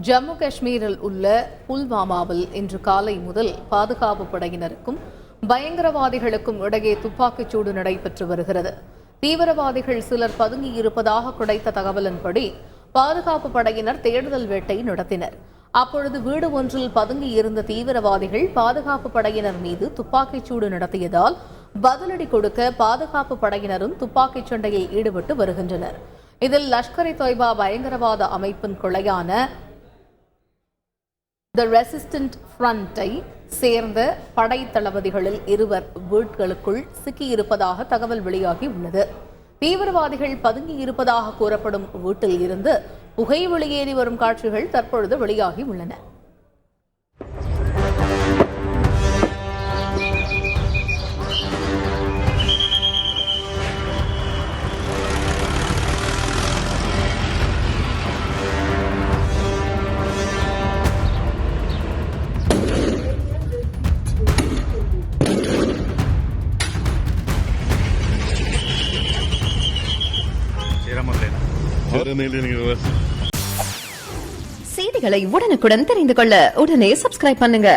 ஜம்மு காஷ்மீரில் உள்ள புல்வாமாவில் இன்று காலை முதல் பாதுகாப்பு படையினருக்கும் பயங்கரவாதிகளுக்கும் இடையே துப்பாக்கிச்சூடு நடைபெற்று வருகிறது. தீவிரவாதிகள் சிலர் பதுங்கியிருப்பதாக கிடைத்த தகவலின்படி பாதுகாப்பு படையினர் தேடுதல் வேட்டை நடத்தினர். அப்பொழுது வீடு ஒன்றில் பதுங்கியிருந்த தீவிரவாதிகள் பாதுகாப்பு படையினர் மீது துப்பாக்கிச்சூடு நடத்தியதால் பதிலடி கொடுக்க பாதுகாப்பு படையினரும் துப்பாக்கிச் சண்டையில் ஈடுபட்டு வருகின்றனர். இதில் லஷ்கர்-இ-தொய்பா பயங்கரவாத அமைப்பின் கிளையான தி ரெசிஸ்டன்ட் ஃப்ரண்டை சேர்ந்த படை தளபதிகளில் இருவர் வீடுகளுக்குள் சிக்கியிருப்பதாக தகவல் வெளியாகியுள்ளது. தீவிரவாதிகள் பதுங்கியிருப்பதாக கூறப்படும் வீட்டில் இருந்து புகை வெளியேறி வரும் காட்சிகள் தற்பொழுது வெளியாகியுள்ளன. செய்திகளை உடனுக்குடன் தெரிந்து கொள்ள உடனே சப்ஸ்கிரைப் பண்ணுங்க.